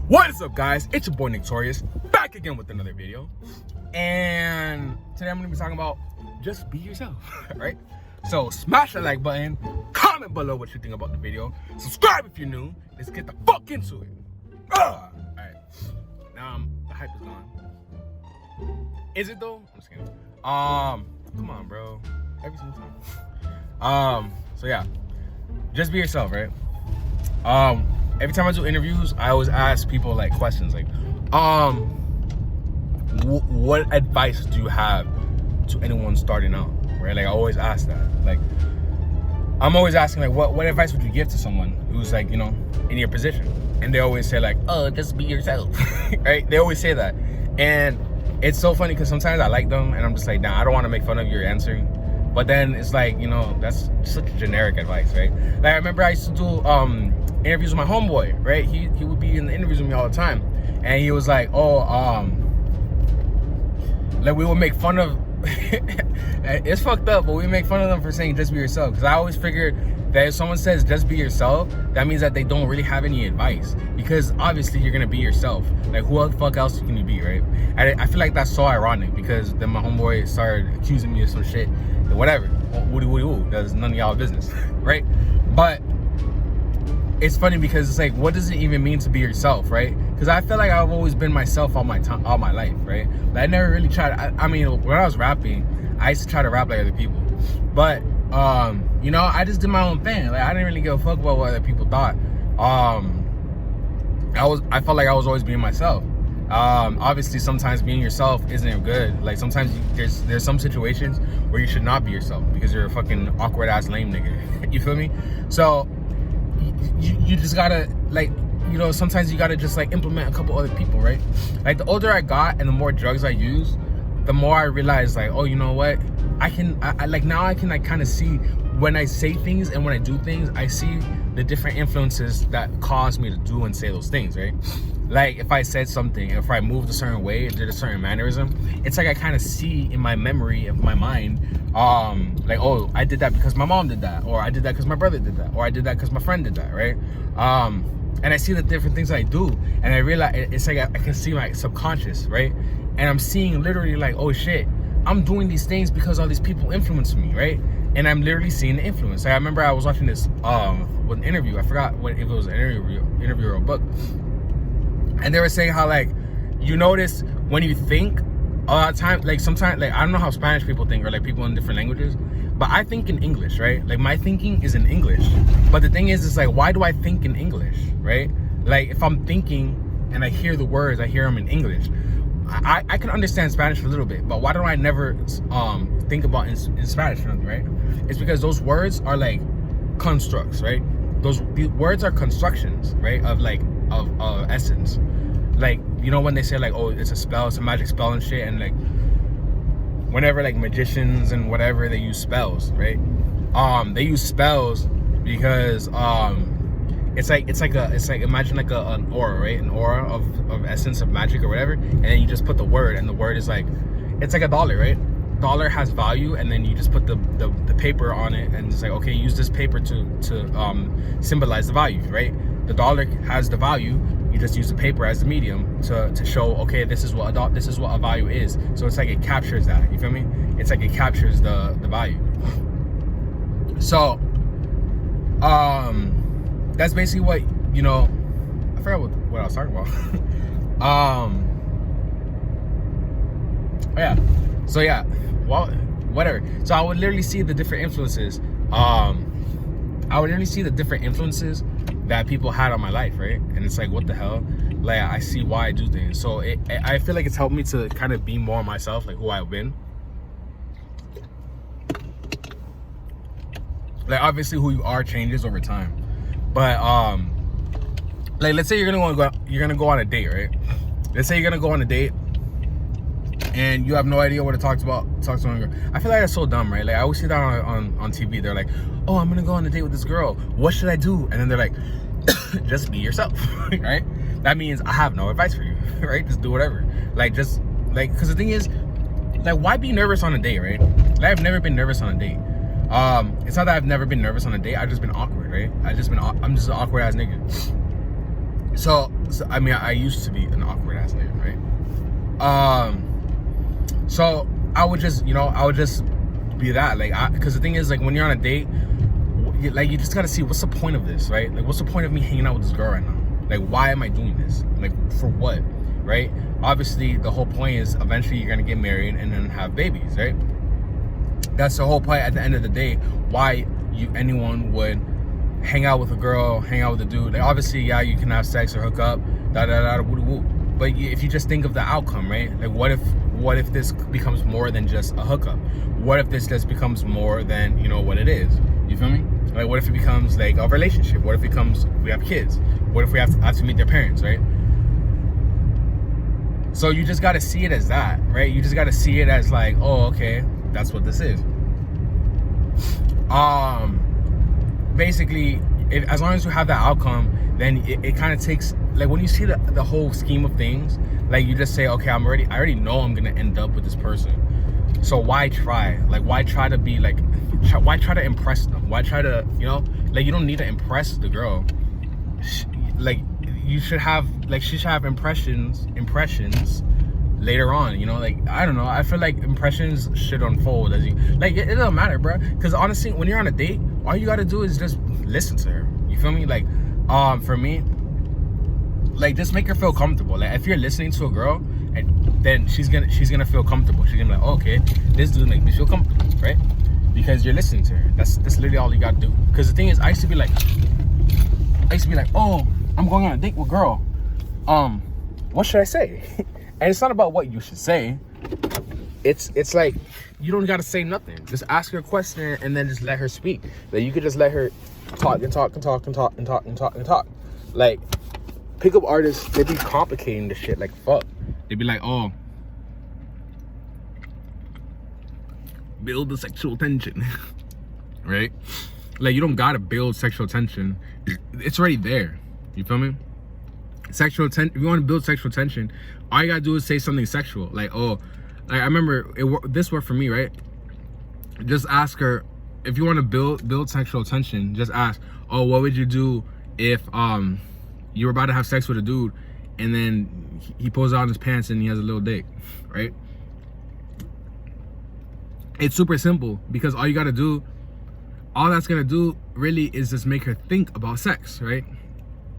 What is up, guys? It's your boy Nick Torius, back again with another video. And today I'm gonna be talking about just be yourself, right? So smash that like button, comment below what you think about the video, subscribe if you're new. Let's get the fuck into it. All right, now the hype is gone. Is it though? I'm just kidding. Come on, bro. Every single time. So yeah, just be yourself, right? Every time I do interviews, I always ask people like questions like, what advice do you have to anyone starting out, right? Like I always ask that. Like I'm always asking like, what advice would you give to someone who's like, you know, in your position? And they always say like, oh, just be yourself, right? They always say that, and it's so funny because sometimes I like them, and I'm just like, nah, I don't want to make fun of your answering. But then it's like, you know, that's such generic advice, right? Like I remember I used to do interviews with my homeboy, right? He would be in the interviews with me all the time, and he was like, oh, like we would make fun of it's fucked up, but we make fun of them for saying just be yourself, because I always figured that if someone says just be yourself, that means that they don't really have any advice, because obviously you're gonna be yourself. Like who the fuck else can you be, right? I feel like that's so ironic, because then my homeboy started accusing me of some shit, whatever, woody, that's none of y'all business, right? But it's funny because it's like, what does it even mean to be yourself, right? Because I feel like I've always been myself all my life, right? Like I never really tried. I mean, when I was rapping, I used to try to rap like other people, but you know, I just did my own thing. Like I didn't really give a fuck about what other people thought. I felt like I was always being myself. Obviously, sometimes being yourself isn't good. Like sometimes there's some situations where you should not be yourself because you're a fucking awkward ass lame nigga. You feel me? So you just gotta, like, you know, sometimes you gotta just like implement a couple other people, right? Like the older I got and the more drugs I used, the more I realized like, oh, you know what, I like now I can like kind of see when I say things and when I do things, I see the different influences that cause me to do and say those things, right? Like if I said something, if I moved a certain way, did a certain mannerism, it's like I kind of see in my memory of my mind, like, oh, I did that because my mom did that, or I did that because my brother did that, or I did that because my friend did that, right? And I see the different things I do, and I realize it's like I can see my subconscious, right? And I'm seeing literally like, oh shit, I'm doing these things because all these people influence me, right? And I'm literally seeing the influence. Like I remember I was watching this with an interview. I forgot if it was an interview or a book. And they were saying how like you notice when you think a lot of times, like sometimes, like I don't know how Spanish people think or like people in different languages, but I think in English, right? Like my thinking is in English. But the thing is, it's like, why do I think in English, right? Like if I'm thinking and I hear the words, I hear them in English. I can understand Spanish a little bit, but why don't I never think about in Spanish, right? It's because those words are like constructs, right? These words are constructions, right? Of essence. Like, you know, when they say like, oh, it's a spell, it's a magic spell and shit, and like whenever like magicians and whatever, they use spells, right? They use spells because it's like imagine like an aura, right? An aura of essence of magic or whatever, and then you just put the word, and the word is like, it's like a dollar, right? Dollar has value, and then you just put the paper on it, and it's like, okay, use this paper to symbolize the value, right? The dollar has the value. You just use the paper as the medium to show, okay, this is what a value is. So it's like it captures that. You feel me? It's like it captures the value. So that's basically what, you know, I forgot what I was talking about. Yeah. So yeah, well, whatever. So I would literally see the different influences. That people had on my life, right? And it's like, what the hell? Like I see why I do things. So I feel like it's helped me to kind of be more myself, like who I've been. Like obviously who you are changes over time. But like let's say you're gonna go on a date, right? Let's say you're gonna go on a date and you have no idea what to talk to a girl. I feel like that's so dumb, right? Like I always see that on TV. They're like, oh, I'm gonna go on a date with this girl. What should I do? And then they're like, just be yourself, right? That means I have no advice for you, right? Just do whatever. Like just like, because the thing is, like, why be nervous on a date, right? Like I've never been nervous on a date. It's not that I've never been nervous on a date. I've just been awkward, right? I'm just an awkward ass nigga. So I mean, I used to be an awkward ass nigga, right? So I would just be that, like, because the thing is, like, when you're on a date, like, you just gotta see what's the point of this, right? Like, what's the point of me hanging out with this girl right now? Like, why am I doing this? Like, for what, right? Obviously, the whole point is eventually you're gonna get married and then have babies, right? That's the whole point at the end of the day. Why anyone would hang out with a girl, hang out with a dude? Like, obviously, yeah, you can have sex or hook up, woo woo. But if you just think of the outcome, right? Like, what if this becomes more than just a hookup? What if this just becomes more than, what it is? You feel me? Like, what if it becomes like a relationship? What if it becomes we have kids? What if we have to meet their parents, right? So you just got to see it as that, right? You just got to see it as like, oh, okay, that's what this is. Basically, as long as you have that outcome, then it kind of takes, like, when you see the whole scheme of things, like, you just say, okay, I already know I'm gonna end up with this person. So why try? Like, why try to be like, why try to impress them? Why try to, like, you don't need to impress the girl. Like, you should have, like, she should have impressions later on, like, I don't know. I feel like impressions should unfold as you, like, it doesn't matter, bro. Because honestly, when you're on a date, all you gotta do is just listen to her. You feel me? Like, for me, like, just make her feel comfortable. Like, if you're listening to a girl, and then she's gonna feel comfortable. She's gonna be like, oh, okay, this dude makes me feel comfortable, right? Because you're listening to her. That's literally all you gotta do. Because the thing is, I used to be like, oh, I'm going on a date with a girl. What should I say? And it's not about what you should say. It's like, you don't gotta say nothing. Just ask her a question and then just let her speak. Like, you could just let her talk and talk and talk and talk and talk and talk and talk. Like, pickup artists, they be complicating the shit like fuck. They be like, oh, build the sexual tension. Right? Like, you don't gotta build sexual tension. It's already there. You feel me? Sexual tension. If you want to build sexual tension, all you gotta do is say something sexual. Like, oh, I remember this worked for me, right? Just ask her, if you want to build sexual tension, just ask, oh, what would you do if you were about to have sex with a dude and then he pulls out his pants and he has a little dick, right? It's super simple, because all that's gonna do really is just make her think about sex, right?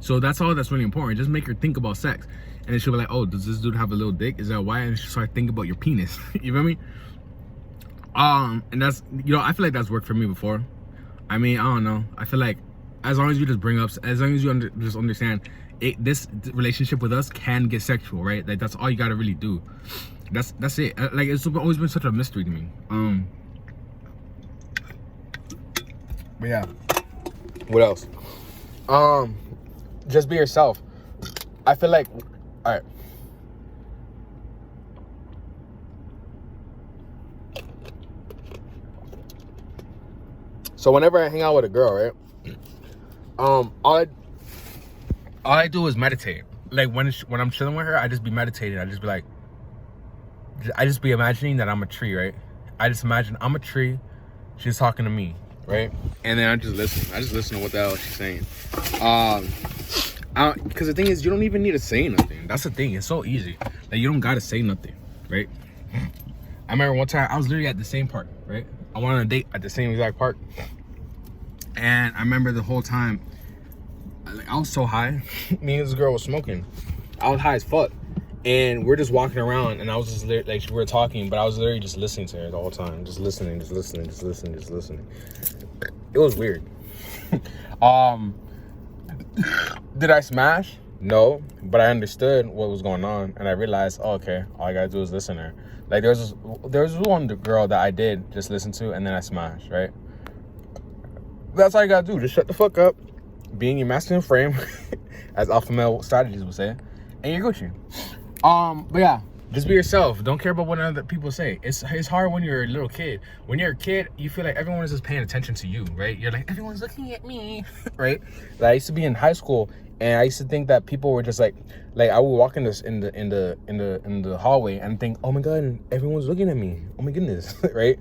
So that's all that's really important. Just make her think about sex. And then she'll be like, oh, does this dude have a little dick? Is that why? And she'll start thinking about your penis. You feel me? And that's, I feel like that's worked for me before. I mean, I don't know. I feel like as long as you just as long as you just understand this relationship with us can get sexual, right? Like, that's all you gotta really do. That's it. Like, it's always been such a mystery to me. But yeah. What else? Just be yourself. I feel like, all right. So whenever I hang out with a girl, right? All I do is meditate. Like, when I'm chilling with her, I just be meditating. I just be imagining that I'm a tree, right? I just imagine I'm a tree. She's talking to me, right? And then I just listen to what the hell she's saying. Because the thing is, you don't even need to say nothing. That's the thing. It's so easy. Like, you don't gotta say nothing, right? I remember one time I was literally at the same park, right? I went on a date at the same exact park, and I remember the whole time, like, I was so high. Me and this girl was smoking. I was high as fuck, and we're just walking around, and I was just like, we were talking, but I was literally just listening to her the whole time, just listening. It was weird. Did I smash? No, but I understood what was going on, and I realized, oh, okay, all I gotta do is listen to her. Like, there was one girl that I did just listen to, and then I smashed, right? That's all you gotta do. Just shut the fuck up, be in your masculine frame, as alpha male strategies would say, and you're Gucci. But yeah, just be yourself. Don't care about what other people say. It's hard when you're a little kid. When you're a kid, you feel like everyone is just paying attention to you, right? You're like, everyone's looking at me, right? Like, I used to be in high school, and I used to think that people were just like I would walk in the hallway and think, oh my god, everyone's looking at me. Oh my goodness, right?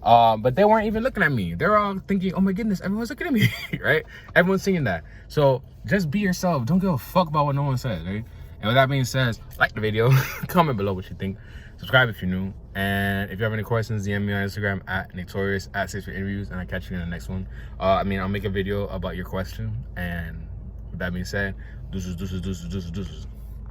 But they weren't even looking at me. They're all thinking, oh my goodness, everyone's looking at me, right? Everyone's singing that. So just be yourself. Don't give a fuck about what no one says, right? And with that being said, like the video, comment below what you think, subscribe if you're new, and if you have any questions, DM me on Instagram at Torius at 6 for interviews, and I'll catch you in the next one. I'll make a video about your question, and with that being said, deuces.